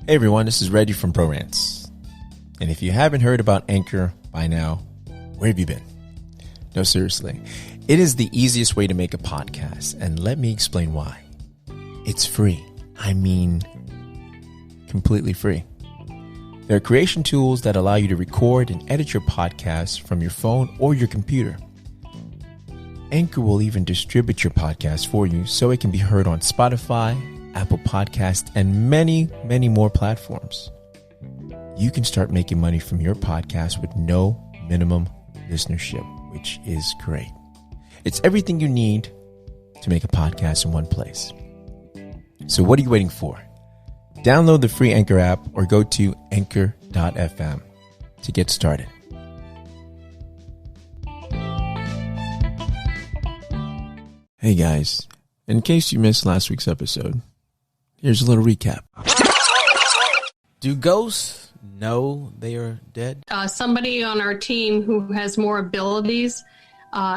Hey everyone, this is Reggie from Bro-RantZ. And if you haven't heard about Anchor by now, where have you been? No, seriously. It is the easiest way to make a podcast, and let me explain why. It's free. I mean, completely free. There are creation tools that allow you to record and edit your podcast from your phone or your computer. Anchor will even distribute your podcast for you so it can be heard on Spotify, Apple Podcasts, and many, many more platforms. You can start making money from your podcast with no minimum listenership, which is great. It's everything you need to make a podcast in one place. So what are you waiting for? Download the free Anchor app or go to anchor.fm to get started. Hey guys, in case you missed last week's episode, here's a little recap. Do ghosts know they are dead? Somebody on our team who has more abilities,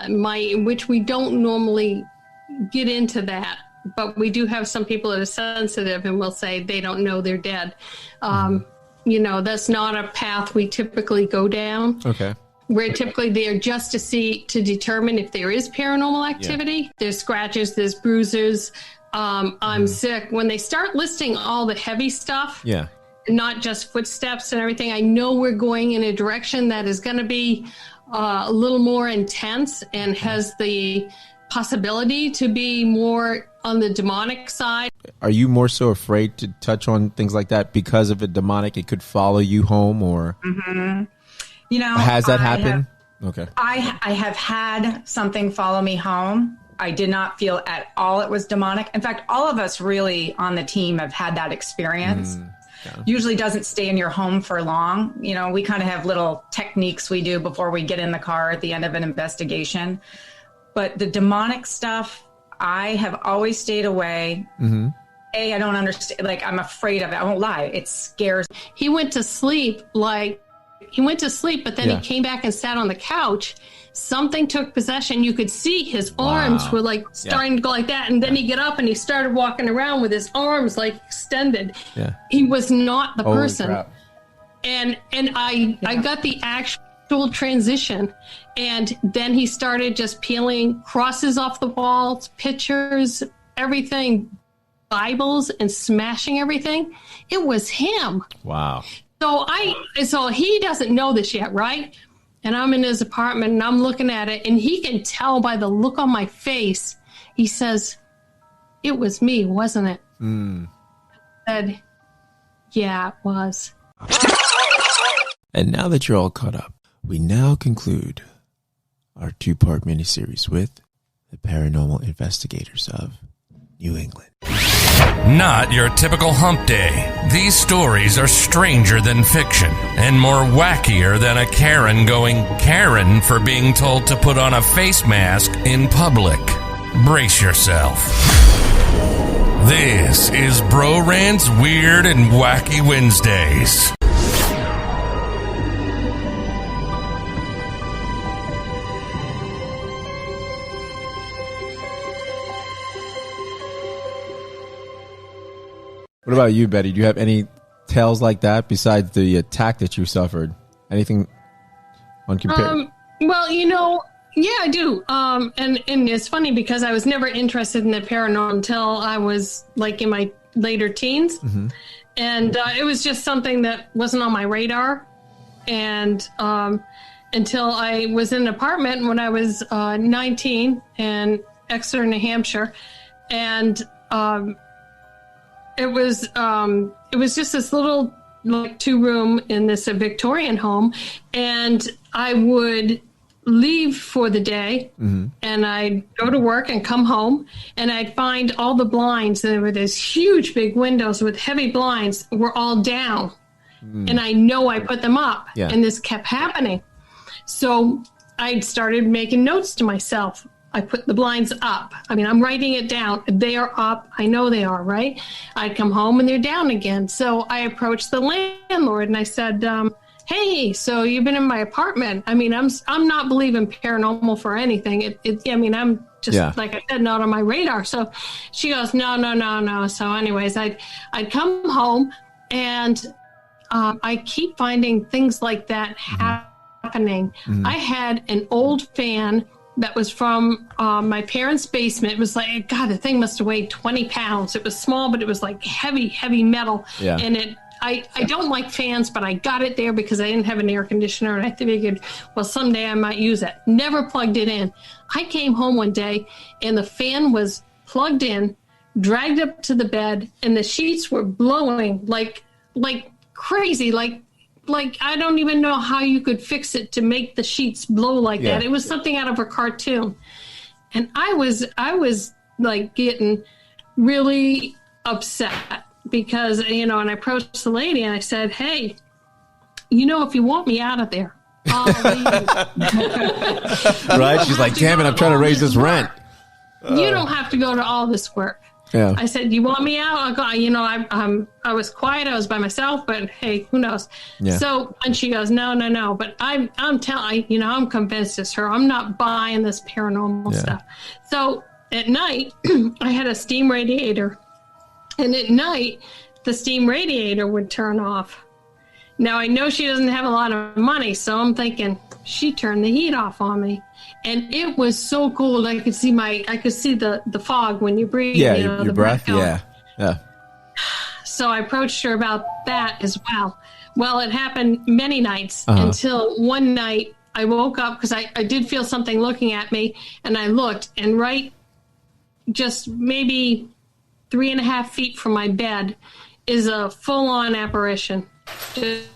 which we don't normally get into that, but we do have some people that are sensitive and will say they don't know they're dead. You know, that's not a path we typically go down. Okay. We're typically there just to determine if there is paranormal activity. Yeah. There's scratches, there's bruises. I'm sick. When they start listing all the heavy stuff, not just footsteps and everything, I know we're going in a direction that is going to be a little more intense and has the possibility to be more on the demonic side. Are you more so afraid to touch on things like that because of a demonic? It could follow you home, or you know, has that happened? Okay. I have had something follow me home. I did not feel at all it was demonic. In fact, all of us really on the team have had that experience. Usually doesn't stay in your home for long. You know, we kind of have little techniques we do before we get in the car at the end of an investigation. But the demonic stuff, I have always stayed away. I don't understand. Like, I'm afraid of it. I won't lie. It scares me. He went to sleep, but then he came back and sat on the couch. Something took possession. You could see his arms were like starting to go like that. And then he'd get up and he started walking around with his arms like extended. He was not the person. Crap. And I got the actual transition. And then he started just peeling crosses off the walls, pictures, everything, Bibles, and smashing everything. It was him. Wow. So he doesn't know this yet, right? And I'm in his apartment and I'm looking at it and he can tell by the look on my face. He says, "It was me, wasn't it?" I said, "Yeah, it was." And now that you're all caught up, we now conclude our 2-part miniseries with the paranormal investigators of New England. Not your typical hump day. These stories are stranger than fiction and more wackier than a Karen going Karen for being told to put on a face mask in public. Brace yourself. This is Bro-RantZ Weird and Wacky Wednesdays. What about you, Betty? Do you have any tales like that besides the attack that you suffered? Anything on compare? Well, you know, yeah, I do. And it's funny because I was never interested in the paranormal until I was like in my later teens. And it was just something that wasn't on my radar. And until I was in an apartment when I was 19 in Exeter, New Hampshire. And it was just this little like 2-room in this Victorian home, and I would leave for the day and I'd go to work and come home and I'd find all the blinds, and there were these huge big windows with heavy blinds were all down. And I know I put them up and this kept happening. So I started making notes to myself. I put the blinds up. I mean, I'm writing it down. They are up. I know they are, right? I'd come home and they're down again. So I approached the landlord and I said, hey, so you've been in my apartment. I mean, I'm not believing paranormal for anything. I'm just, like I said, not on my radar. So she goes, no. So anyways, I'd come home And I keep finding things like that happening. I had an old fan that was from my parents' basement. It was like, God, the thing must have weighed 20 pounds. It was small, but it was like heavy metal. Yeah. And I don't like fans, but I got it there because I didn't have an air conditioner. And I figured, well, someday I might use it. Never plugged it in. I came home one day and the fan was plugged in, dragged up to the bed, and the sheets were blowing like crazy, like I don't even know how you could fix it to make the sheets blow like that. It was something out of a cartoon. And I was like getting really upset because, and I approached the lady and I said, hey, if you want me out of there, I'll leave. Right? She's like, damn it, I'm trying to raise this rent. You don't have to go to all this work. Yeah. I said, you want me out? I'll go. I was quiet. I was by myself, but hey, who knows? Yeah. So, and she goes, no. But I'm convinced it's her. I'm not buying this paranormal stuff. So at night, I had a steam radiator. And at night, the steam radiator would turn off. Now, I know she doesn't have a lot of money, so I'm thinking she turned the heat off on me. And it was so cold. I could see the fog when you breathe. Yeah, your breath. Yeah. So I approached her about that as well. Well, it happened many nights until one night I woke up because I did feel something looking at me, and I looked, and right just maybe 3.5 feet from my bed is a full-on apparition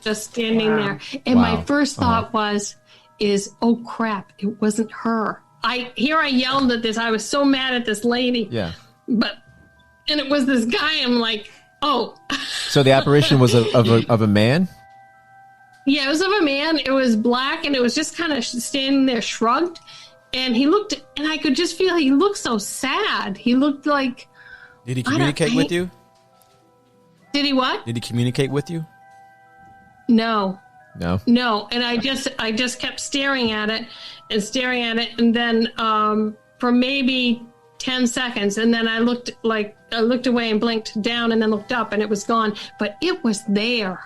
just standing there. And my first thought is, oh crap, it wasn't her. I yelled at this. I was so mad at this lady. Yeah. And it was this guy. I'm like, oh. So the apparition was of a man? Yeah, it was of a man. It was black, and it was just kind of standing there shrugged. And he looked, and I could just feel he looked so sad. He looked like... Did he communicate with you? Did he what? Did he communicate with you? No. And I just kept staring at it, and then for maybe 10 seconds, and then I looked away and blinked down, and then looked up, and it was gone. But it was there.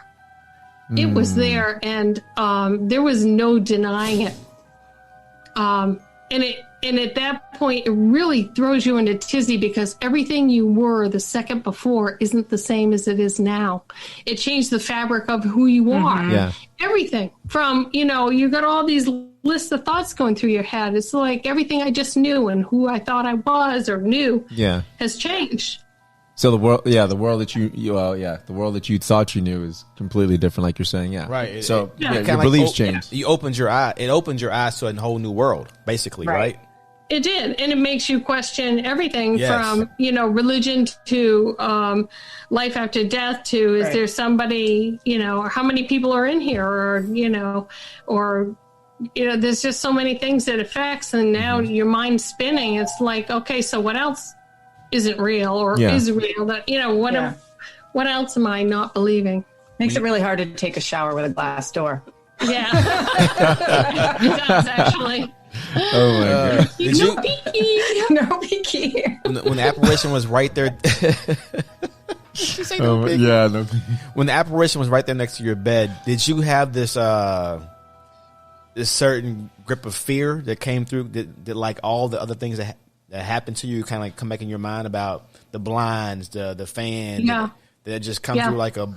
It was there, and there was no denying it. And at that point, it really throws you into tizzy because everything you were the second before isn't the same as it is now. It changed the fabric of who you are. Yeah. Everything from, you got all these lists of thoughts going through your head. It's like everything I just knew and who I thought I was or knew has changed. So the world that the world that you thought you knew is completely different, like you're saying. Yeah. Right. So your beliefs changed. You opened your eye. It opens your eyes to a whole new world, basically, right? It did. And it makes you question everything from, religion to life after death to is there somebody, or how many people are in here or there's just so many things that affects. And now your mind's spinning. It's like, okay, so what else isn't real or is real? That, what else am I not believing? Makes it really hard to take a shower with a glass door. Yeah. It does, actually. Oh my god! No peeking. No peeking. When the apparition was right there. When the apparition was right there next to your bed, did you have this certain grip of fear that came through? Did like all the other things that happened to you kind of come back in your mind about the blinds, the fan? Yeah. That just come through like a.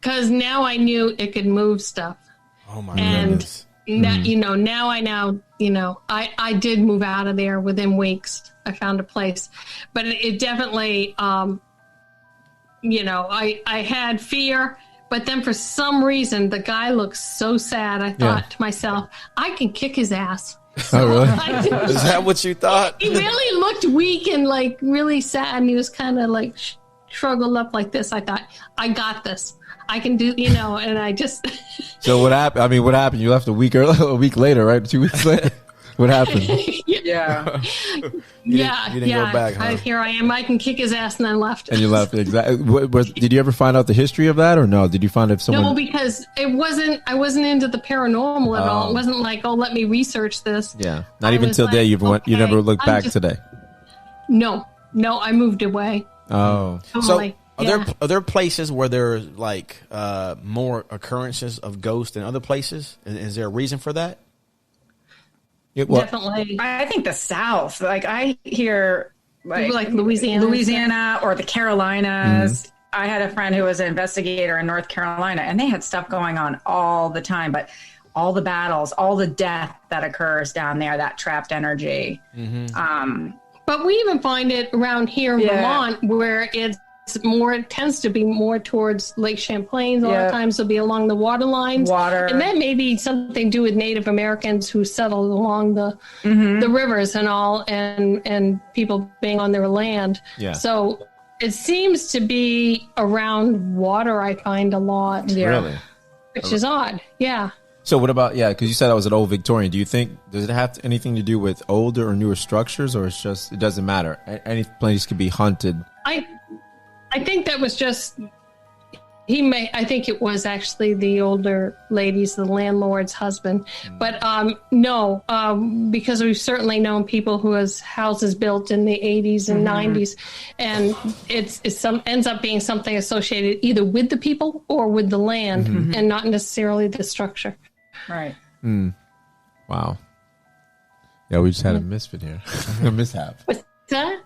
Because now I knew it could move stuff. Oh my goodness. Now I did move out of there within weeks. I found a place, but it definitely, I had fear, but then for some reason, the guy looks so sad. I thought to myself, I can kick his ass. Oh, really? Is that what you thought? He really looked weak and like really sad. And he was kind of like struggled up like this. I thought, I got this. I can do, and I just. So what happened? What happened? You left a week later, right? 2 weeks later. What happened? Yeah. You didn't go back, huh? Here I am. I can kick his ass, and then left. And you left. Exactly. Did you ever find out the history of that, or no? Did you find out if someone? No, because I wasn't into the paranormal at all. It wasn't like, let me research this. Yeah. Not even till day you never looked back today. No, I moved away. Oh. Totally. Are there places where there's like more occurrences of ghosts than other places? Is there a reason for that? Definitely. I think the South. Like I hear like Louisiana or the Carolinas. I had a friend who was an investigator in North Carolina, and they had stuff going on all the time. But all the battles, all the death that occurs down there, that trapped energy. But we even find it around here in Vermont, where it tends to be more towards Lake Champlain. A lot of times it'll be along the water lines. And that may be something to do with Native Americans who settled along the rivers and all, and people being on their land. Yeah. So it seems to be around water, I find a lot. Yeah. Really? Which is odd. Yeah. So what about, because you said I was an old Victorian. Do you think, does it have anything to do with older or newer structures, or it's just, it doesn't matter? Any place could be haunted. I think that was just, I think it was actually the older ladies, the landlord's husband. But no, because we've certainly known people who has houses built in the 80s and 90s, and it's ends up being something associated either with the people or with the land, and not necessarily the structure. Right. Wow. Yeah, we just had a misfit here. A mishap. What's that?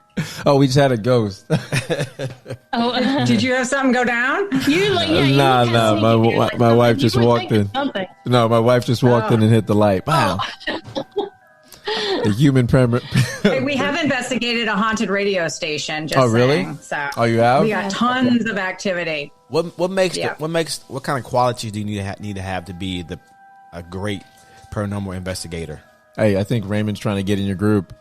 Oh, we just had a ghost. Did you have something go down? My wife just walked in. No, my wife just walked in and hit the light. Wow. The human We have investigated a haunted radio station. Just really? Saying, so oh, you have? We got tons of activity. What kind of qualities do you need to have to be a great paranormal investigator? Hey, I think Raymond's trying to get in your group.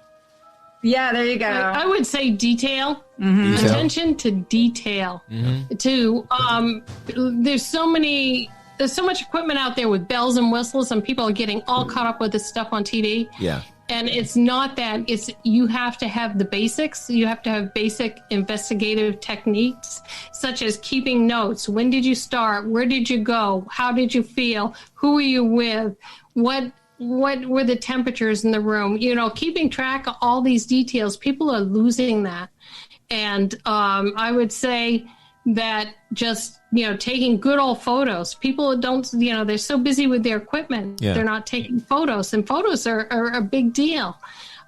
Yeah, there you go. I would say detail. Attention to detail. There's so much equipment out there with bells and whistles, and people are getting all caught up with this stuff on TV. Yeah. And it's not that. It's, you have to have the basics. You have to have basic investigative techniques, such as keeping notes. When did you start? Where did you go? How did you feel? Who were you with? What were the temperatures in the room? Keeping track of all these details. People are losing that. And I would say that just, taking good old photos. People don't, they're so busy with their equipment. Yeah. They're not taking photos, and photos are a big deal.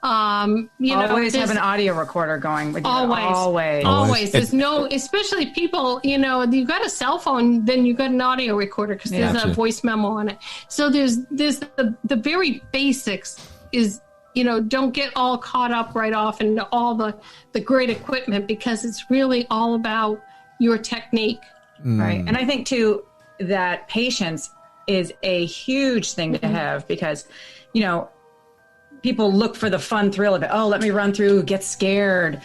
Always have an audio recorder going with you. Always. There's no, especially people, you've got a cell phone, then you've got an audio recorder because there's a voice memo on it. So there's the very basics is, don't get all caught up right off into all the great equipment, because it's really all about your technique. Right. And I think too, that patience is a huge thing to have, because, people look for the fun thrill of it. Oh, let me run through, get scared,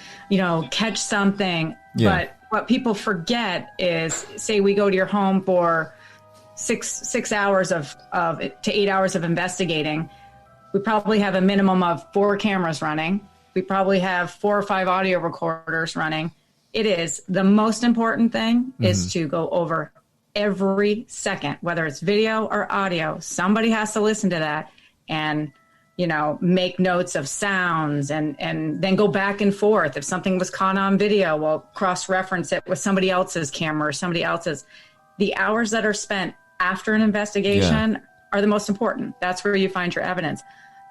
catch something. Yeah. But what people forget is, say we go to your home for 6 hours to 8 hours of investigating. We probably have a minimum of 4 cameras running. We probably have 4 or 5 audio recorders running. It is the most important thing is to go over every second, whether it's video or audio. Somebody has to listen to that and, make notes of sounds and then go back and forth. If something was caught on video, we'll cross-reference it with somebody else's camera or somebody else's. The hours that are spent after an investigation are the most important. That's where you find your evidence.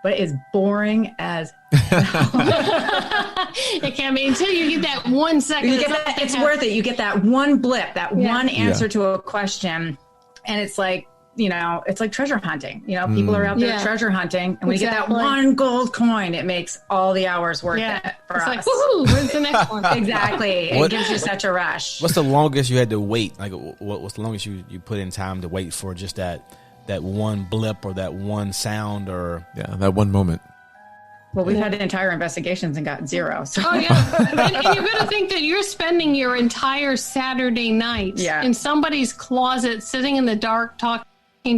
But it's boring as it can be, until you get that 1 second. It's worth it. You get that one blip, that one answer to a question, and it's like, it's like treasure hunting. People are out there treasure hunting, and when you get that one gold coin, it makes all the hours worth it for us. Like, woohoo, when's the next one? Exactly. It gives you such a rush. What's the longest you had to wait? Like, what's the longest you put in time to wait for just that one blip or that one sound or that one moment? Well, we've had entire investigations and got 0. So. Oh, yeah. And you've got to think that you're spending your entire Saturday night in somebody's closet, sitting in the dark, talking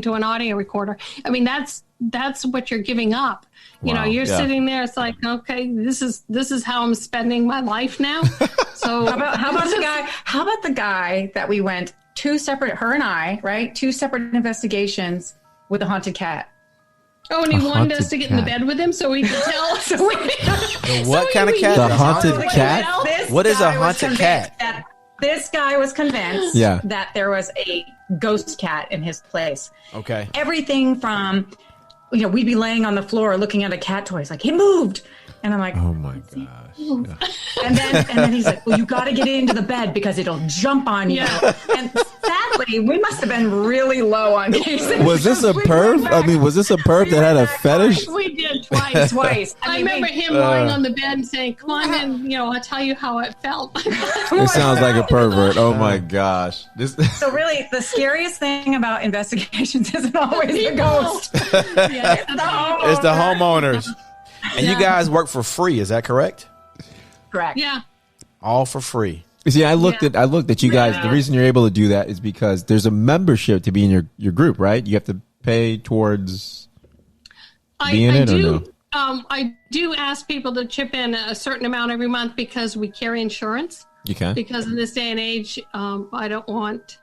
to an audio recorder. I mean, that's what you're giving up. Wow. You're sitting there. It's like, okay, this is how I'm spending my life now. So how about the guy that we went two separate investigations with a haunted cat? Oh, and he wanted us to get in the bed with him so he could tell us. What kind of cat? The haunted cat? What is a haunted cat? This guy was convinced that there was a ghost cat in his place. Okay. Everything from, we'd be laying on the floor looking at a cat toy. It's like, it moved. And I'm like, oh my gosh. Yeah. And then he's like, well, you got to get into the bed because it'll jump on you. Yeah. And sadly, we must have been really low on cases. Was this a perv? I mean, was this a perv that had a fetish? We did twice. I remember him lying on the bed and saying, come on in, I'll tell you how it felt. It sounds like a pervert. Oh my gosh. So really, the scariest thing about investigations isn't always the ghost. It's the homeowners. And you guys work for free, is that correct? Correct. Yeah. All for free. See, I looked at you guys. The reason you're able to do that is because there's a membership to be in your group, right? You have to pay towards being in it, or no? I do ask people to chip in a certain amount every month because we carry insurance. You can. Because in this day and age, I don't want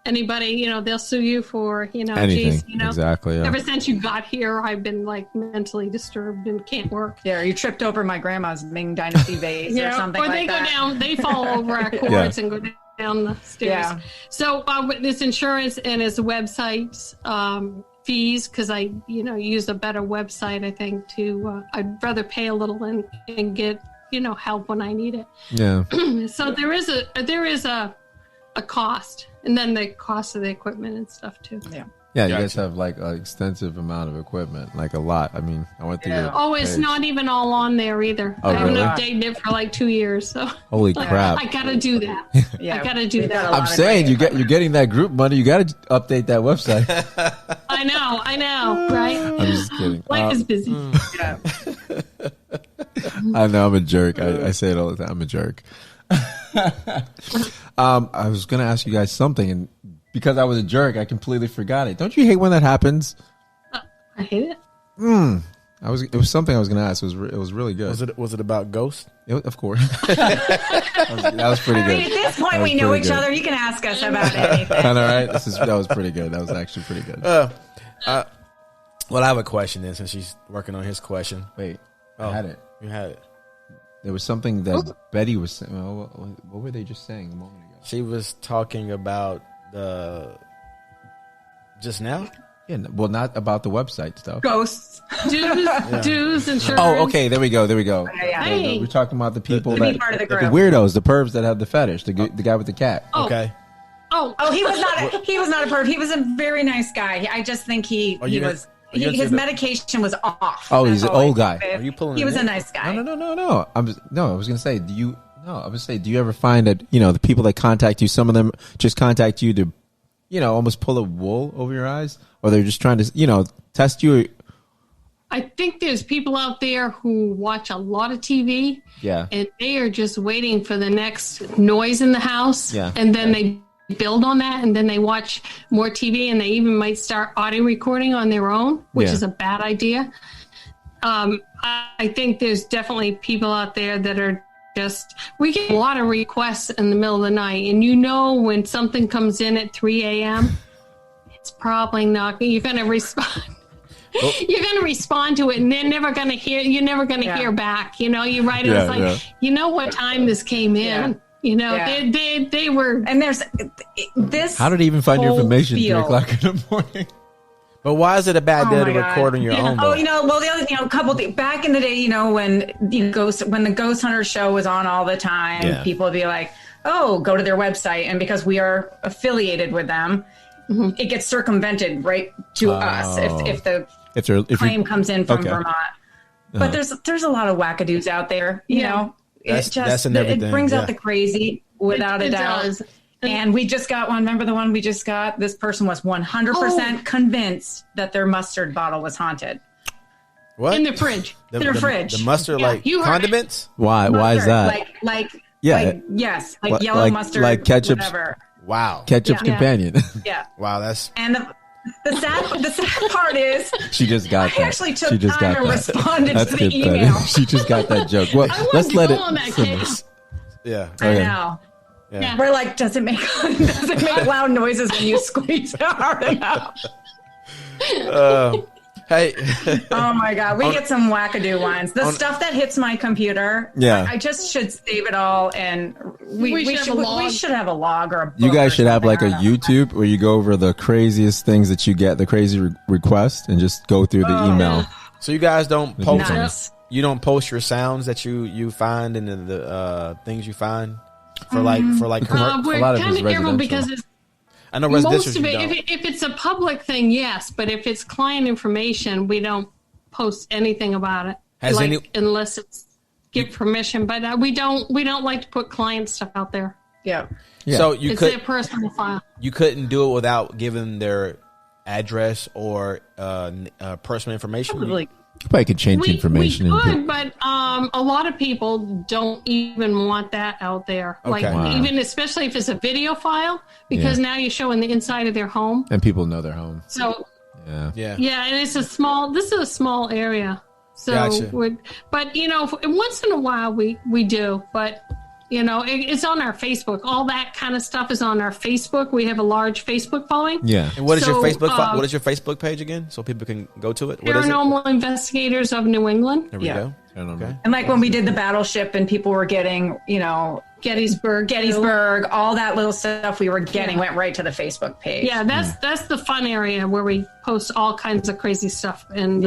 anybody, they'll sue you for, anything. Exactly. Yeah. Ever since you got here, I've been like mentally disturbed and can't work. Yeah, you tripped over my grandma's Ming Dynasty vase or something or like that. They go down, they fall over our cords and go down the stairs. Yeah. So with this insurance and his website fees, because I, use a better website, I think, I'd rather pay a little and get, help when I need it. Yeah. So there is a cost. And then the cost of the equipment and stuff too. Yeah. Yeah, you guys have like an extensive amount of equipment, like a lot. I mean, I went through your it's not even all on there either. Oh, I haven't really? updated it for like 2 years. So holy crap. I gotta do that. I gotta do that. I'm saying you're getting that group money, you gotta update that website. I know, right? I'm just kidding. Life is busy. I know I'm a jerk. I say it all the time. I'm a jerk. I was going to ask you guys something, and because I was a jerk, I completely forgot it. Don't you hate when that happens? I hate it. It was something I was going to ask. It was really good. Was it about ghosts? Of course. that was pretty good. At this point, we know each other. You can ask us about anything. All right. That was pretty good. That was actually pretty good. Well, I have a question then, since she's working on his question. Wait, I had it. You had it. There was something that Betty was saying. What were they just saying a moment ago? She was talking about just now? Yeah, well, not about the website stuff. Ghosts. Dues, insurance. Oh, okay. There we go. Yeah. Hey. We're talking about the people part of the group. weirdos, the pervs that have the fetish, the guy with the cat. Oh. Okay. Oh, he was not a perv. He was a very nice guy. I just think his medication was off. Oh, he's an old guy. Are you pulling? He was a nice guy. No. I was gonna say, do you ever find that the people that contact you, some of them just contact you to, almost pull a wool over your eyes, or they're just trying to, test you? I think there's people out there who watch a lot of TV. Yeah. And they are just waiting for the next noise in the house. Yeah. And then they build on that, and then they watch more TV, and they even might start audio recording on their own, which is a bad idea. I think there's definitely people out there that are we get a lot of requests in the middle of the night, and when something comes in at 3 a.m., it's probably not, you're going to respond. You're going to respond to it, and you're never going to hear back. You write it, it's like, what time this came in. They were, and there's this. How did he even find your information at 3 field. o'clock in the morning? But why is it a bad day to record on your own? Oh, the other, couple things back in the day, when the Ghost Hunter show was on all the time, people would be like, "Oh, go to their website," and because we are affiliated with them, it gets circumvented right to us if the claim comes in from Vermont. But there's a lot of wackadoos out there, you know. It brings out the crazy without a doubt. Does. And we just got one. Remember the one we just got? This person was 100% convinced that their mustard bottle was haunted. What? In the fridge. Their fridge. The mustard, condiments? Why? Mustard, why is that? Yellow mustard, like ketchup. Whatever. Wow. Ketchup's companion. Yeah. Wow, that's. And the sad part is she just got that. I actually took time and responded to the email. Betty. She just got that joke. Well, let's let it. Yeah. I know. Yeah. We're like, does it make loud noises when you squeeze it hard enough? Hey. Oh my God, we get some wackadoo ones. The stuff that hits my computer. Yeah. I just should save it all, and we should have a log or a book. You guys should have like a I don't know. YouTube where you go over the craziest things that you get, the crazy requests, and just go through the email. So you guys don't post. Nice. You don't post your sounds that you find and the things you find for like we're a lot of kind it's of careful residential. because it's I know residential. most of it. If it's a public thing, yes, but if it's client information, we don't post anything about it. Unless it's give permission, but we don't like to put client stuff out there. Yeah. So It's their personal file. you couldn't do it without giving their address or personal information. Probably. You probably could change information. We and could, but a lot of people don't even want that out there. Okay. Like Wow. even especially if it's a video file, because now you're showing the inside of their home. and people know their home. So Yeah. yeah, and it's this is a small area. So Gotcha. but once in a while we do, but it's on our Facebook. All that kind of stuff is on our Facebook. We have a large Facebook following. Yeah. And what is your So, Facebook? What is your Facebook page again, so people can go to it? What is it? Paranormal Investigators of New England. There we Yeah. go. I don't know. Okay. And like when we did the battleship and people were getting, Gettysburg, all that little stuff we were getting went right to the Facebook page. Yeah, that's the fun area where we post all kinds of crazy stuff and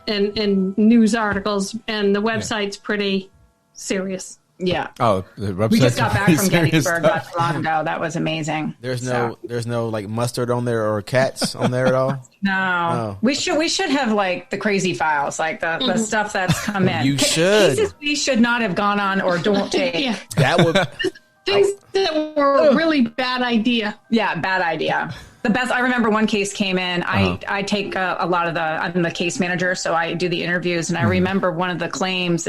and news articles, and the website's pretty serious. Yeah. Oh, the website's We just got back pretty from serious Gettysburg stuff. not too long ago. That was amazing. There's no like mustard on there or cats on there at all. No. We should have like the crazy files, like the stuff that's come in. You should. Cases we should not have gone on or don't take. Yeah, That would. things that were a really bad idea. Yeah, bad idea. The best, I remember one case came in. I take a lot of I'm the case manager, so I do the interviews. And I remember one of the claims,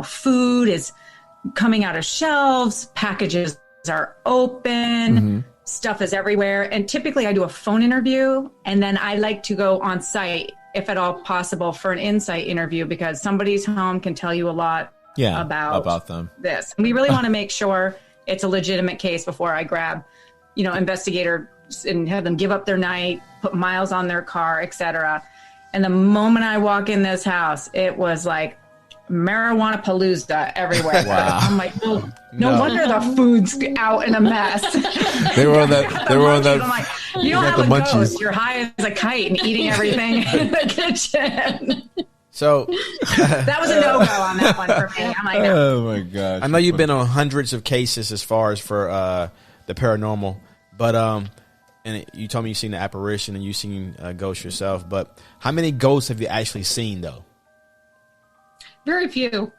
food is coming out of shelves, packages are open, stuff is everywhere. And typically I do a phone interview, and then I like to go on site, if at all possible, for an insight interview, because somebody's home can tell you a lot about them. this. And we really want to make sure it's a legitimate case before I grab, investigator and have them give up their night, put miles on their car, etc. And the moment I walk in this house, it was like marijuana palooza everywhere. Wow. I'm like, well, no wonder the food's out in a mess. They were on that. They were on that. I'm like, you don't have the a munchies. ghost. You're high as a kite and eating everything in the kitchen. So That was a no-go on that one for me. I'm like, no. Oh my gosh! I know you've been on hundreds of cases as far as for the paranormal, but and you told me you've seen the apparition and you've seen ghosts yourself. But how many ghosts have you actually seen though? Very few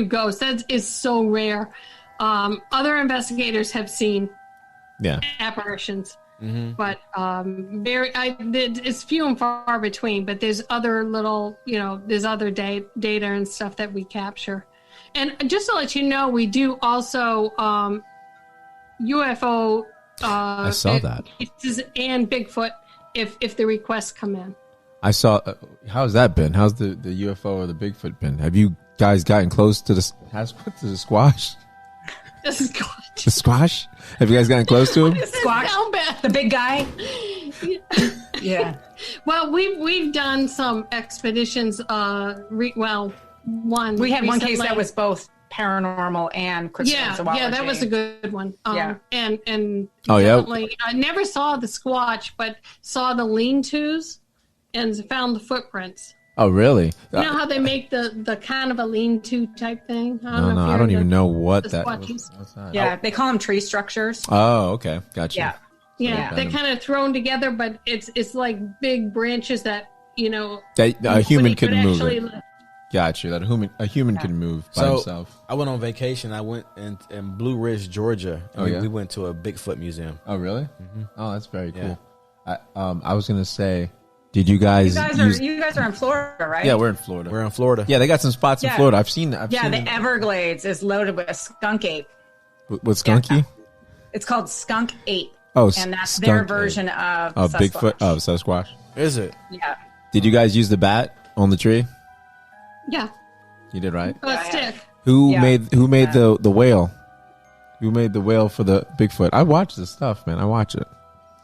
ghosts. That is so rare. Other investigators have seen apparitions, but it's few and far between. But there's other little, there's other data and stuff that we capture. And just to let you know, we do also UFO. I saw that. And Bigfoot, if the requests come in. I saw. How's that been? How's the UFO or the Bigfoot been? Have you guys gotten close to the squash? The squash? Have you guys gotten close to him? Squash, the big guy. Yeah. Well, we've done some expeditions. We had one case that was both paranormal and cryptozoology. Yeah, that was a good one. And Oh, yeah. definitely, I never saw the squatch, but saw the lean-tos and found the footprints. Oh, really? You know how they make the kind of a lean-to type thing? I don't even know what that squatches. was. What's that? Yeah, they call them tree structures. Oh, okay. Gotcha. Yeah. Yeah, they're kind of thrown together, but it's like big branches that, That a human could move actually it. Gotcha. That a human can move by himself. I went on vacation. I went in Blue Ridge, Georgia. And we went to a Bigfoot museum. Oh, really? Mm-hmm. Oh, that's very cool. Yeah. I was gonna say, did you guys? You guys are in Florida, right? Yeah, we're in Florida. We're in Florida. Yeah, they got some spots in Florida. I've seen. The Everglades is loaded with skunk ape. With skunky? Yeah. It's called skunk ape. Oh, and that's their version of Bigfoot. Oh, Sasquatch. Is it? Yeah. Did you guys use the bat on the tree? Yeah. You did, right? A stick. Who made the whale? Who made the whale for the Bigfoot? I watch this stuff, man. I watch it.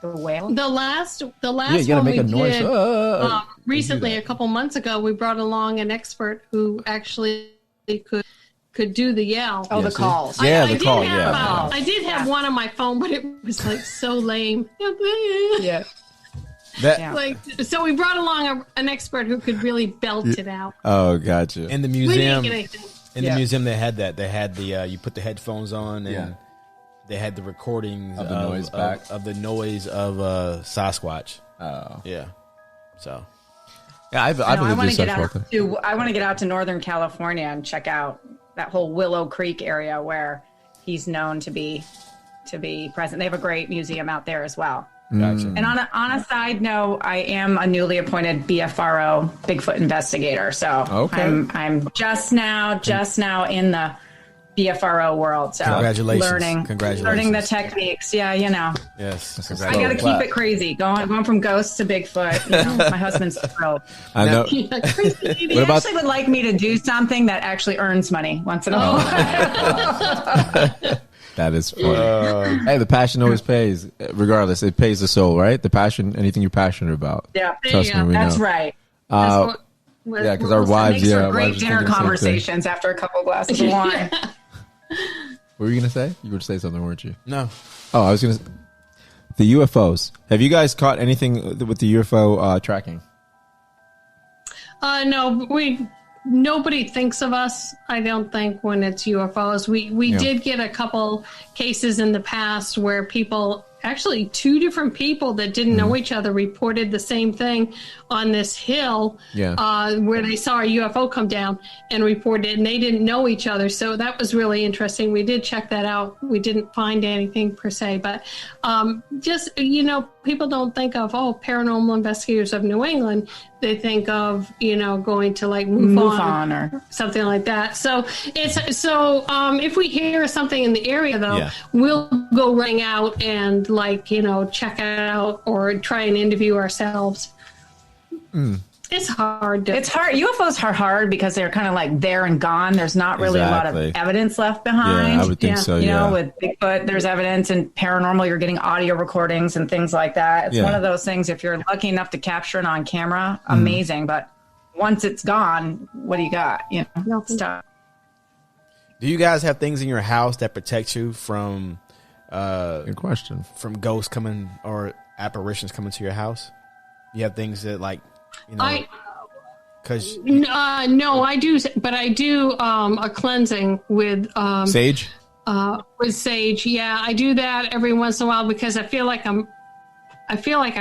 The whale? The last you gotta one make we a noise. did recently, a couple months ago, we brought along an expert who actually could do the yell. Oh, the calls. Yeah, I the call. I did have one on my phone, but it was like so lame. Yeah. So we brought along an expert who could really belt it out. Oh, gotcha. In the We didn't museum, get anything. the museum, they had that. They had the you put the headphones on, and they had the recordings of the noise back of the noise of Sasquatch. Oh, yeah. So, yeah, I believe want this to get stuff. out I want to get out to Northern California and check out that whole Willow Creek area where he's known to be present. They have a great museum out there as well. gotcha. And on a side note, I am a newly appointed BFRO Bigfoot investigator. So I'm just now in the BFRO world. So Congratulations. learning the techniques. Yeah, Yes. I got to keep it crazy. Going from ghosts to Bigfoot. My husband's thrilled. I know. He actually would like me to do something that actually earns money once in a while. That is funny. Hey, the passion always pays. Regardless, it pays the soul, right? The passion, anything you're passionate about. Yeah, Trust me, we that's know. right. Yeah, because our wives, makes for wives great are dinner thinking the same thing. conversations after a couple glasses of wine. What were you gonna say? You were to say something, weren't you? No. Oh, I was gonna. The UFOs. Have you guys caught anything with the UFO tracking? No, nobody thinks of us, I don't think, when it's UFOs. We did get a couple cases in the past where people, actually 2 different people that didn't know each other, reported the same thing on this hill where they saw a UFO come down and reported, and they didn't know each other. So that was really interesting. We did check that out. We didn't find anything per se, but just, people don't think of, paranormal investigators of New England. They think of, going to like MUFON or something like that. So if we hear something in the area, though, we'll go running out and check it out or try and interview ourselves. It's hard. It's hard. UFOs are hard because they're kind of like there and gone. There's not really a lot of evidence left behind. Yeah, I would think so. With Bigfoot, there's evidence, and paranormal, you're getting audio recordings and things like that. It's one of those things. If you're lucky enough to capture it on camera, amazing. But once it's gone, what do you got? Stuff. Do you guys have things in your house that protect you from? Good question. From ghosts coming or apparitions coming to your house? You have things that no, I do, but I do a cleansing with sage. With sage, I do that every once in a while because I feel like I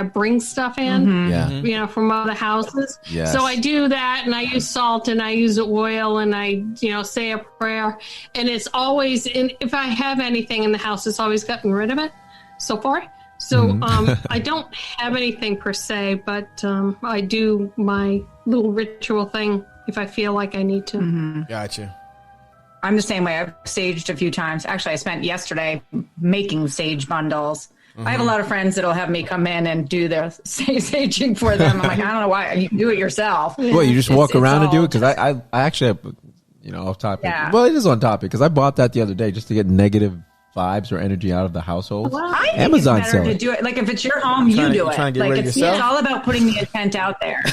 bring stuff in, from other houses. Yes. So I do that, and I use salt, and I use oil, and I, say a prayer, and it's always, and if I have anything in the house, it's always gotten rid of it so far. So I don't have anything per se, but I do my little ritual thing if I feel like I need to. Gotcha. I'm the same way. I've saged a few times. Actually, I spent yesterday making sage bundles. I have a lot of friends that'll have me come in and do their saging for them. I'm like, I don't know why. You can do it yourself. Well, you just walk around and do it? Because I actually have, off topic. Yeah. Well, it is on topic because I bought that the other day just to get negative vibes or energy out of the household. Well, I think Amazon it's better to do it. Like if it's your home, you do it. Like it's all about putting the intent out there.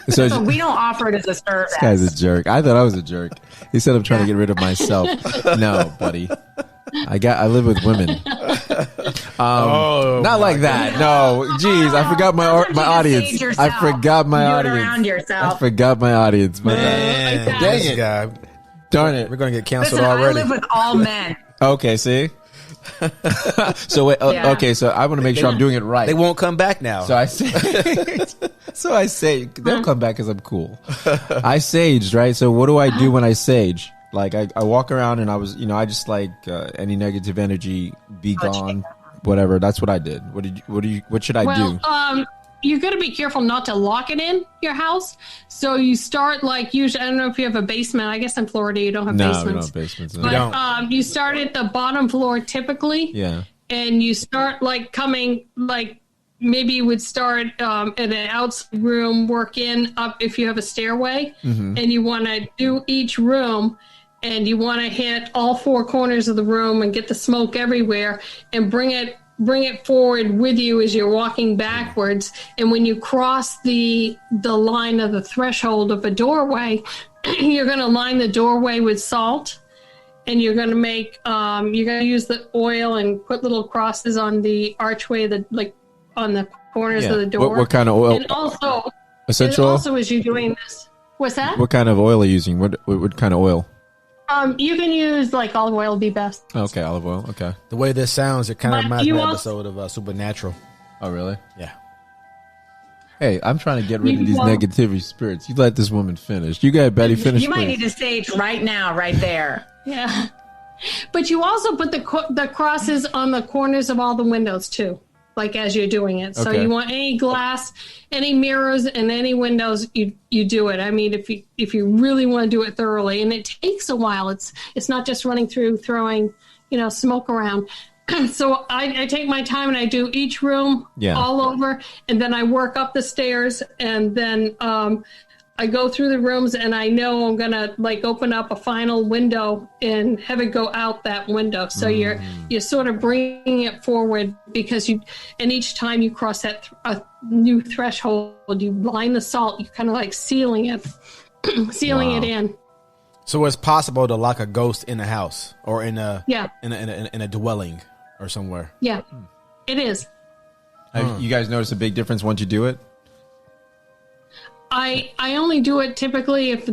So we don't offer it as a service. This guy's a jerk. I thought I was a jerk. He said I'm trying to get rid of myself. No, buddy. I live with women. Not like that. No, jeez, I forgot my audience. I forgot my audience. I forgot my audience. Man, dang it, guy. Darn it. We're gonna get canceled already. I live with all men. Okay, see. So wait, okay, so I want to make sure I'm doing it right. They won't come back now. So I say, they'll come back because I'm cool. I saged, right? So what do I do when I sage? Like I walk around and I was, I just like any negative energy be gone, whatever. That's what I did. What should I do? You got to be careful not to lock it in your house. So you start usually, I don't know if you have a basement. I guess in Florida you don't have basements. No, we don't have basements. No. But you start at the bottom floor typically. Yeah. And you start coming maybe you would start in an outside room, work in up if you have a stairway, and you want to do each room. And you want to hit all 4 corners of the room and get the smoke everywhere and bring it bring it forward with you as you're walking backwards. And when you cross the line of the threshold of a doorway, you're going to line the doorway with salt. And you're going to make, you're going to use the oil and put little crosses on the archway, on the corners of the door. What kind of oil? And also, essential. Also, as you're doing this, what's that? What kind of oil are you using? What kind of oil? You can use olive oil would be best. Okay, olive oil. Okay. The way this sounds, it kind of reminds me of an episode of Supernatural. Oh, really? Yeah. Hey, I'm trying to get rid of these negativity spirits. You let this woman finish. You got Betty finish. You might need to sage right now, right there. Yeah. But you also put the crosses on the corners of all the windows too, as you're doing it. So you want any glass, any mirrors, and any windows, you do it. I mean, if you really want to do it thoroughly, and it takes a while. It's not just running through throwing, smoke around. So I take my time and I do each room all over, and then I work up the stairs, and then I go through the rooms, and I know I'm gonna open up a final window and have it go out that window. So you're sort of bringing it forward because and each time you cross that new threshold, you line the salt. You kind of sealing it, it in. So it's possible to lock a ghost in a house or in a in a dwelling or somewhere. Yeah, it is. You guys notice a big difference once you do it? I only do it typically if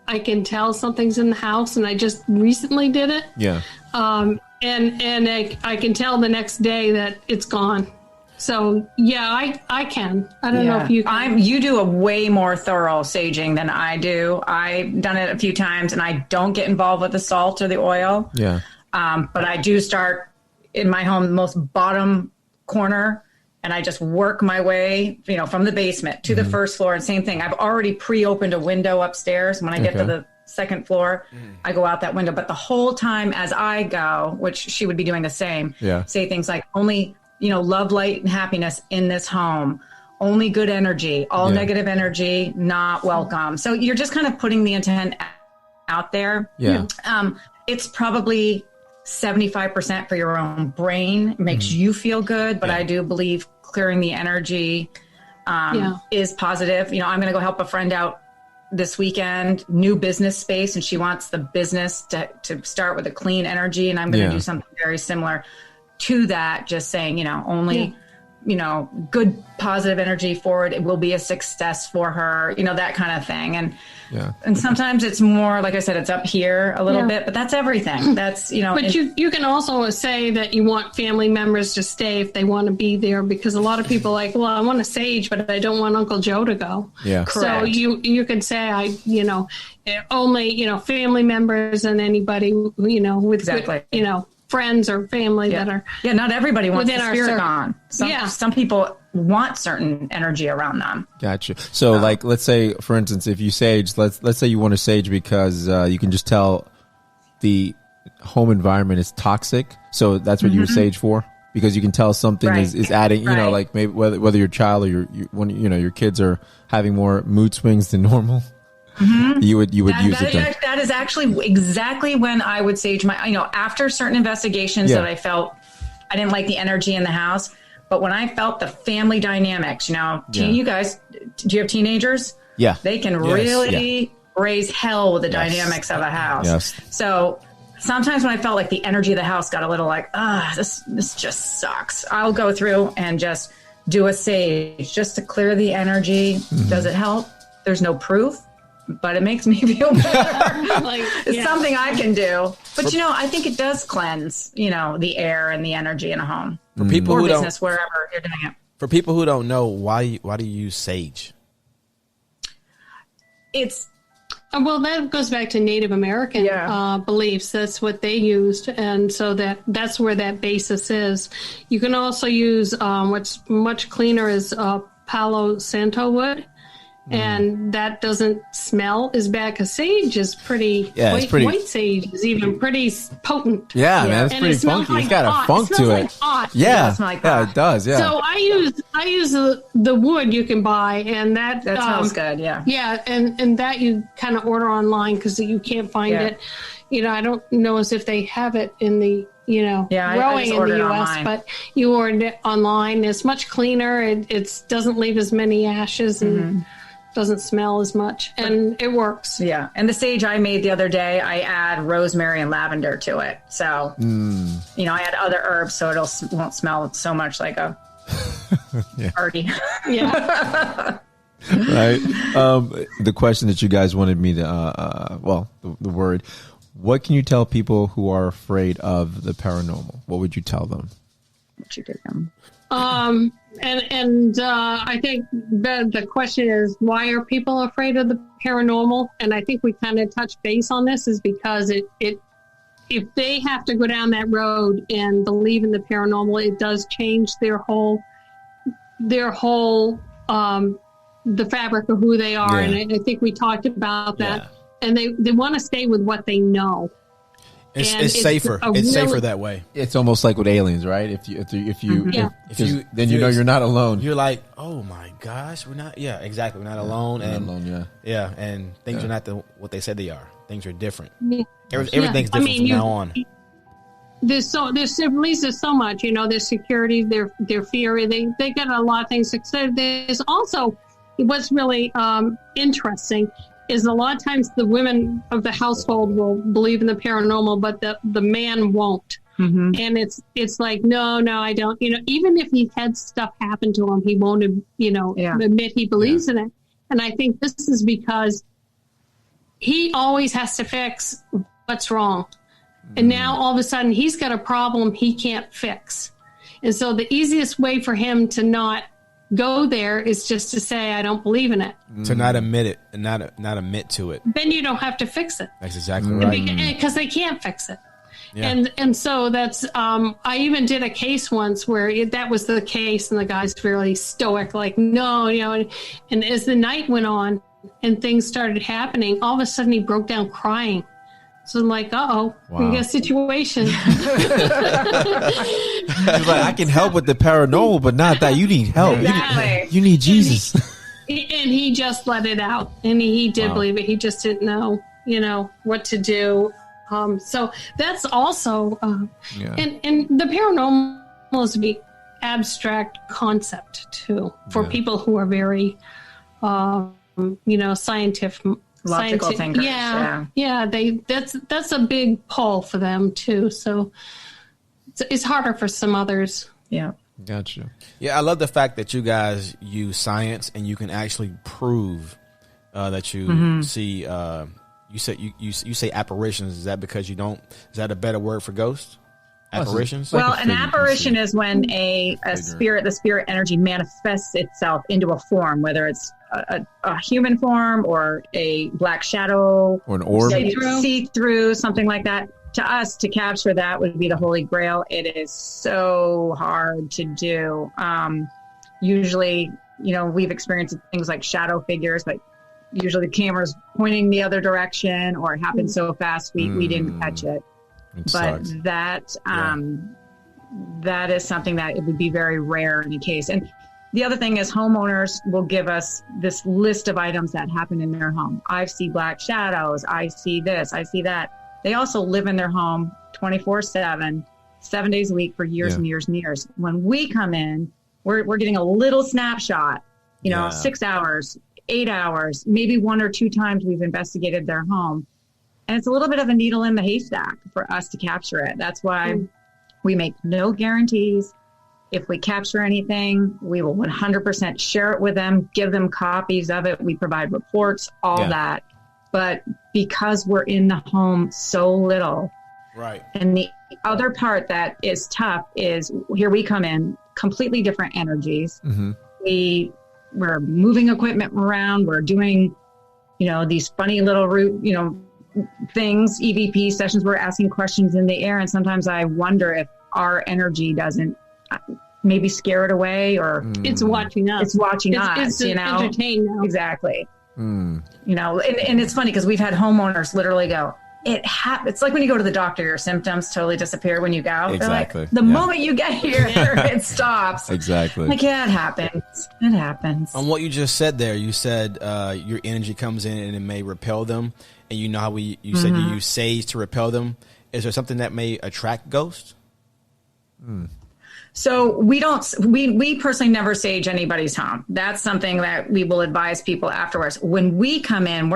I can tell something's in the house, and I just recently did it. Yeah. And I can tell the next day that it's gone. So yeah, I can. I don't know if you can. You do a way more thorough saging than I do. I've done it a few times, and I don't get involved with the salt or the oil. Yeah. But I do start in my home, the most bottom corner. And I just work my way, from the basement to the first floor. And same thing. I've already pre-opened a window upstairs. When I get to the second floor, I go out that window. But the whole time as I go, which she would be doing the same, say things like only, love, light, and happiness in this home. Only good energy. All negative energy, not welcome. So you're just kind of putting the intent out there. Yeah. It's probably 75% for your own brain. It makes you feel good. But I do believe clearing the energy is positive. I'm going to go help a friend out this weekend, new business space, and she wants the business to start with a clean energy. And I'm going to do something very similar to that, just saying, only, good positive energy forward. It will be a success for her, that kind of thing. And sometimes it's more, like I said, it's up here a little bit, but that's everything. That's, But you can also say that you want family members to stay if they want to be there, because a lot of people I want to sage, but I don't want Uncle Joe to go. Yeah. Correct. So you can say, only, family members and anybody, with good, friends or family that are. Yeah, not everybody wants the spirit circle. gone. Some people want certain energy around them. Gotcha. So let's say, for instance, if you sage, let's say you want to sage because you can just tell the home environment is toxic. So that's what you would sage for, because you can tell something is adding, maybe whether your child or your kids are having more mood swings than normal. You would use it. That is actually exactly when I would sage my, after certain investigations that I felt I didn't like the energy in the house. But when I felt the family dynamics, you guys, do you have teenagers? Yeah. They can really raise hell with the dynamics of a house. Yes. So sometimes when I felt like the energy of the house got a little this just sucks, I'll go through and just do a sage just to clear the energy. Does it help? There's no proof, but it makes me feel better. It's something I can do. But, I think it does cleanse, the air and the energy in a home. For people who business, wherever you're doing it. For people who don't know, why do you use sage? It's well, that goes back to Native American beliefs. That's what they used, and so that's where that basis is. You can also use what's much cleaner is Palo Santo wood. And that doesn't smell as bad, because sage is pretty, white sage is even pretty potent. Yeah, man, it's pretty funky. It's got a funk to it. Yeah, it does. Yeah. So I use the wood you can buy, and that smells good. Yeah. Yeah, and that you kind of order online because you can't find it. I don't know as if they have it in the, growing in the U.S., online. But you order it online. It's much cleaner. It doesn't leave as many ashes and doesn't smell as much, and it works. Yeah. And the sage I made the other day, I add rosemary and lavender to it. So, I add other herbs so it won't smell so much like a party. Yeah. Right. The question that you guys wanted me to, the word, what can you tell people who are afraid of the paranormal? What would you tell them? What you do them? I think the question is, why are people afraid of the paranormal? And I think we kind of touched base on this is because if they have to go down that road and believe in the paranormal, it does change their whole the fabric of who they are. Yeah. And I think we talked about that. Yeah. And they want to stay with what they know. It's safer. It's safer that way. It's almost like with aliens, right? If you're not alone. You're like, oh my gosh, we're not. Yeah, exactly. We're not alone. And things are not what they said they are. Things are different. Yeah. Everything's different from now on. There's so much. There's security, their fear. They get a lot of things. There's also what's really interesting. Is a lot of times the women of the household will believe in the paranormal, but the man won't. Mm-hmm. And it's like, no, I don't. Even if he had stuff happen to him, he won't, admit he believes in it. And I think this is because he always has to fix what's wrong. Mm-hmm. And now all of a sudden he's got a problem he can't fix. And so the easiest way for him to not go there is just to say, I don't believe in it. To not admit it and not admit to it. Then you don't have to fix it. That's exactly right. Because they can't fix it. Yeah. And so that's, I even did a case once where that was the case and the guy's really stoic, like, no, and as the night went on and things started happening, all of a sudden he broke down crying. So I'm like, wow. We got a situation. He's like, I can help with the paranormal, but not that. You need help. Exactly. You need Jesus. And he just let it out. And he did believe it. He just didn't know, what to do. So that's also, and the paranormal is a big abstract concept too, for people who are very, scientific. Logical thinkers. Yeah. That's a big pull for them too. So it's harder for some others. Yeah. Gotcha. Yeah, I love the fact that you guys use science and you can actually prove that you see. You say apparitions. Is that because you don't? Is that a better word for ghosts? Apparitions. Well, an apparition is when a spirit, the spirit energy manifests itself into a form, whether it's a human form or a black shadow or an orb, see through, something like that. To us, to capture that would be the Holy Grail. It is so hard to do. Usually, we've experienced things like shadow figures, but usually the camera's pointing the other direction, or it happened so fast we didn't catch it. But that is something that it would be very rare in a case. And the other thing is homeowners will give us this list of items that happen in their home. I see black shadows. I see this. I see that. They also live in their home 24/7, 7 days a week for years and years and years. When we come in, we're getting a little snapshot, 6 hours, 8 hours, maybe 1 or 2 times we've investigated their home. And it's a little bit of a needle in the haystack for us to capture it. That's why we make no guarantees. If we capture anything, we will 100% share it with them, give them copies of it. We provide reports, all that. But because we're in the home so little. Right. And the other part that is tough is here we come in, completely different energies. Mm-hmm. We're moving equipment around. We're doing, these funny little things, EVP sessions. We're asking questions in the air. And sometimes I wonder if our energy doesn't maybe scare it away, or it's watching us. It's watching us, it's entertained now. Exactly. And it's funny because we've had homeowners literally go, It's like when you go to the doctor, your symptoms totally disappear when you go. Exactly. Like, the moment you get here, it stops. Exactly. Like, yeah, it happens. It happens. On what you just said there, you said your energy comes in and it may repel them. And you know how you said you use sage to repel them. Is there something that may attract ghosts? So we personally never sage anybody's home. That's something that we will advise people afterwards. When we come in,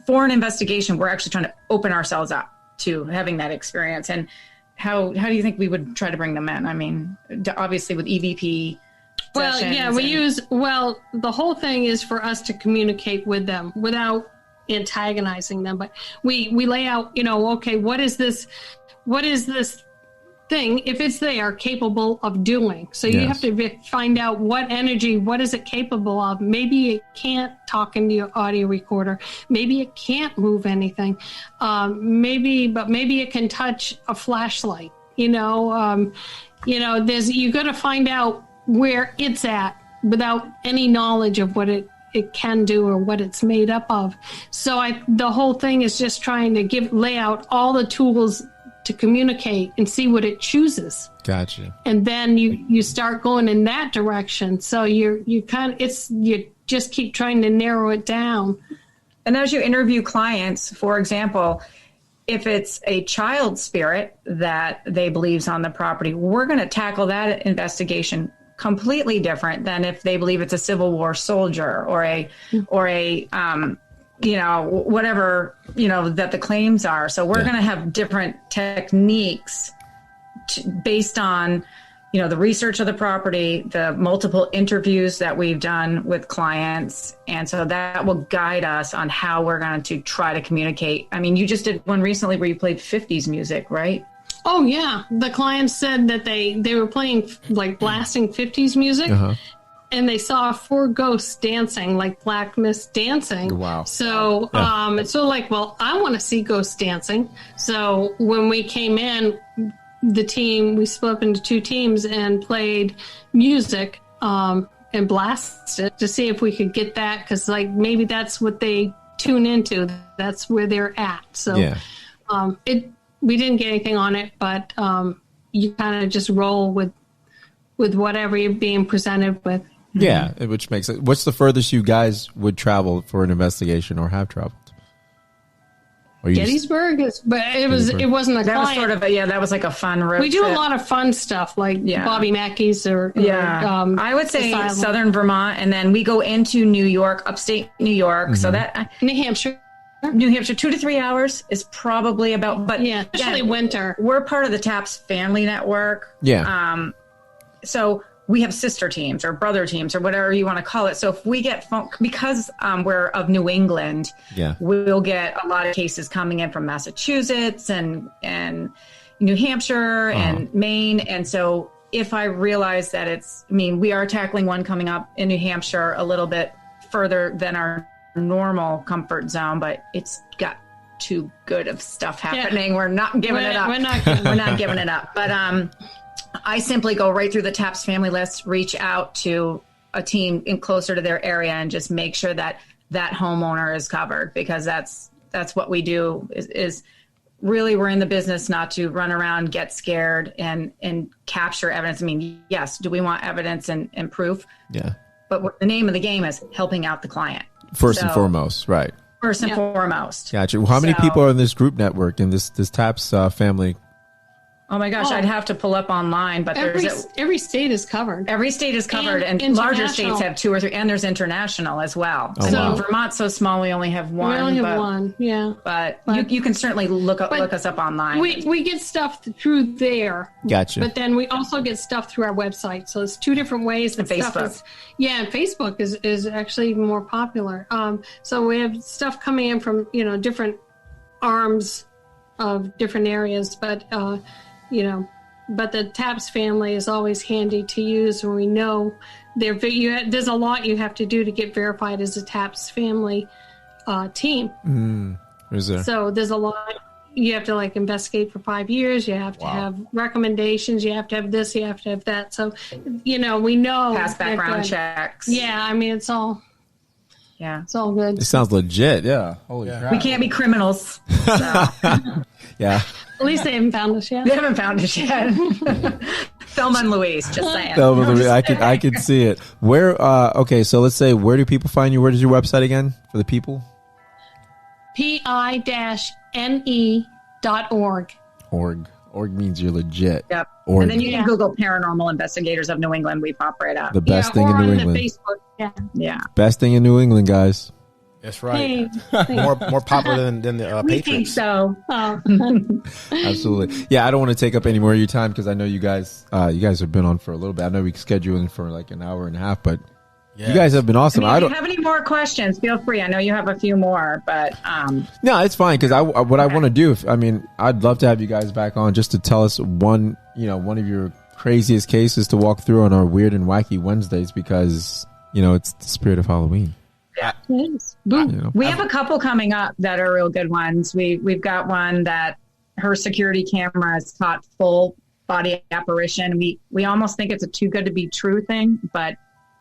for an investigation, we're actually trying to open ourselves up to having that experience. And how do you think we would try to bring them in? I mean, obviously with EVP. Well, yeah, the whole thing is for us to communicate with them without antagonizing them. But we lay out, okay, what is this thing, if it's there, capable of doing? So you have to find out what is it capable of. Maybe it can't talk into your audio recorder. Maybe it can't move anything. Maybe it can touch a flashlight. You got to find out where it's at without any knowledge of what it can do or what it's made up of. So the whole thing is just trying to lay out all the tools to communicate and see what it chooses. Gotcha. And then you start going in that direction. So you just keep trying to narrow it down. And as you interview clients, for example, if it's a child spirit that they believe's on the property, we're going to tackle that investigation completely different than if they believe it's a Civil War soldier or a whatever, that the claims are. So we're going to have different techniques based on, the research of the property, the multiple interviews that we've done with clients. And so that will guide us on how we're going to try to communicate. I mean, you just did one recently where you played 50s music, right? Oh, yeah. The clients said that they were playing, like, blasting 50s music. Uh-huh. And they saw 4 ghosts dancing, like black mist dancing. Wow. So it's sort of like, well, I want to see ghosts dancing. So when we came in, we split up into 2 teams and played music and blasted to see if we could get that. Because, like, maybe that's what they tune into. That's where they're at. So we didn't get anything on it, but you kind of just roll with whatever you're being presented with. Yeah, which makes it. What's the furthest you guys would travel for an investigation or have traveled? Gettysburg, but it wasn't a client. Was sort of that was like a fun road. We do trip. a lot of fun stuff like Bobby Mackey's or I would say Asylum. Southern Vermont, and then we go into New York, upstate New York. So that New Hampshire, 2 to 3 hours is probably about. But especially winter. We're part of the TAPS family network. Yeah. So we have sister teams or brother teams or whatever you want to call it. So if we get because we're of New England, we'll get a lot of cases coming in from Massachusetts and New Hampshire and Maine. And so if I realize that we are tackling one coming up in New Hampshire a little bit further than our normal comfort zone, but it's got too good of stuff happening. We're not giving it up. We're not giving it up. But I simply go right through the TAPS family list, reach out to a team in closer to their area and just make sure that homeowner is covered, because that's what we do is really, we're in the business not to run around, get scared and capture evidence. I mean, yes, do we want evidence and proof? Yeah. But the name of the game is helping out the client. First and foremost, right. First and foremost. Gotcha. Well, how many people are in this group network, in this TAPS family? Oh my gosh, I'd have to pull up online, but every state is covered. Every state is covered, and larger states have 2 or 3, and there's international as well. Oh, so Vermont's so small, we only have one. We only have one, yeah. But you can certainly look us up online. We get stuff through there. Gotcha. But then we also get stuff through our website. So it's 2 different ways. And Facebook. And Facebook is actually even more popular. So we have stuff coming in from, different arms of different areas, but but the TAPS family is always handy to use, and we know there's a lot you have to do to get verified as a TAPS family team. Is there? So there's a lot. You have to investigate for 5 years. You have to have recommendations. You have to have this. You have to have that. So, we know. Pass background checks. Yeah, I mean, it's all. Yeah. It's all good. It sounds legit. Yeah. Holy crap. We can't be criminals. So. Yeah. At least they haven't found us yet. They haven't found us yet. Thelma and Louise, just saying. Thelma and Louise, I can see it. Where? Okay, so let's say, where do people find you? Where is your website again for the people? pi-ne.org. Org means you're legit. Yep. Org. And then you can Google Paranormal Investigators of New England. We pop right up. The best thing in New England. Facebook. Yeah. Yeah. Best thing in New England, guys. That's right. Hey, More popular than the We think Patriots. so. oh. Absolutely. Yeah, I don't want to take up any more of your time because I know you guys have been on for a little bit. I know we scheduled in for like an hour and a half, but you guys have been awesome. If you have any more questions, feel free. I know you have a few more, but no, it's fine because I want to do. I'd love to have you guys back on just to tell us one of your craziest cases to walk through on our Weird and Wacky Wednesdays because it's the spirit of Halloween. Yeah. Yes. We have a couple coming up that are real good ones. We've got one that her security camera has caught full body apparition. We almost think it's a too good to be true thing, but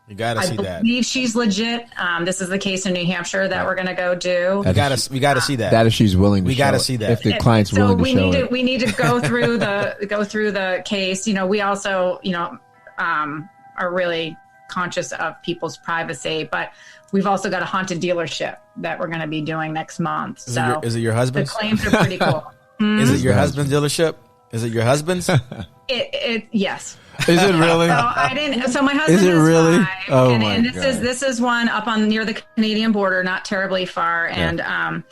you gotta see that. I believe she's legit. This is the case in New Hampshire that we're gonna go do. We gotta see that. That if she's willing to. We gotta see that if the client's willing to show it. We need to go through the case. We also are really conscious of people's privacy, but we've also got a haunted dealership that we're going to be doing next month. Is it your husband's? The claims are pretty cool. Is it your husband's dealership? Is it your husband's? Yes. Is it really? So my husband is it really? 5, oh and, my and God. this is one up on near the Canadian border, not terribly far, and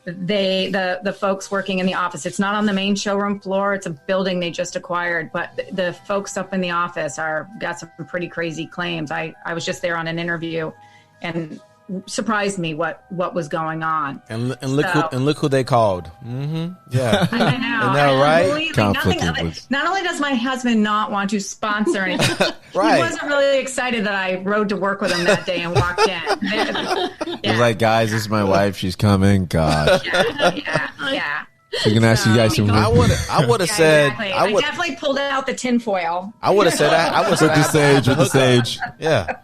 the folks working in the office. It's not on the main showroom floor. It's a building they just acquired, but the folks up in the office got some pretty crazy claims. I was just there on an interview, and surprised me what was going on. And look who they called. Mm-hmm. Yeah, I know. Isn't that right? Not only does my husband not want to sponsor anything, right. He wasn't really excited that I rode to work with him that day and walked in. He's like, guys, this is my wife. She's coming. God. Yeah. So gonna ask you guys some. I would have said. Exactly. I definitely pulled out the tinfoil. I would have said. With the sage. Yeah.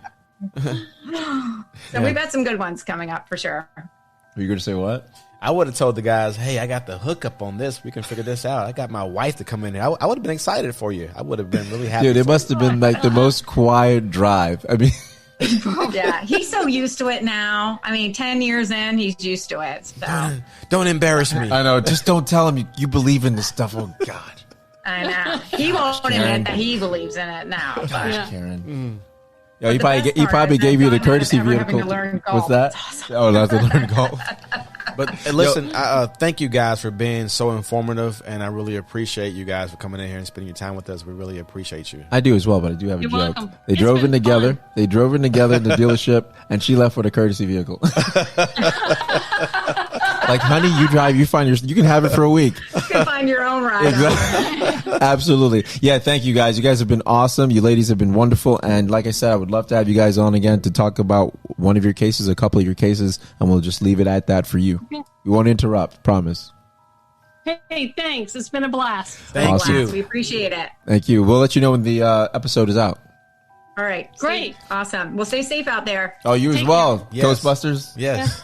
So we've got some good ones coming up for sure. Were you going to say what? I would have told the guys, hey, I got the hookup on this. We can figure this out. I got my wife to come in here. I would have been excited for you. I would have been really happy. Dude, it must have been like the most quiet drive. I mean, yeah, he's so used to it now. 10 years in, he's used to it. So. Don't embarrass me. I know. Just don't tell him you believe in this stuff. Oh, God. I know. He won't admit that he believes in it now. Gosh, Karen. Mm. Yeah, he probably gave you the courtesy vehicle. What's that? Awesome. Oh, that's to learn golf. But listen, thank you guys for being so informative, and I really appreciate you guys for coming in here and spending your time with us. We really appreciate you. I do as well, but I do have a You're joke. welcome. They drove in together. They drove in together in the dealership, and she left with a courtesy vehicle. Like, honey, you drive. You can have it for a week. You can find your own ride. Exactly. Absolutely. Yeah, thank you guys. You guys have been awesome. You ladies have been wonderful. And like I said, I would love to have you guys on again to talk about one of your cases, a couple of your cases, and we'll just leave it at that for you. Okay. We won't interrupt, promise. Hey, thanks. It's been a blast. Thank you. We appreciate it. Thank you. We'll let you know when the episode is out. All right. Great. Awesome. Well, stay safe out there. Oh, you as well. Yes. Ghostbusters? Yes.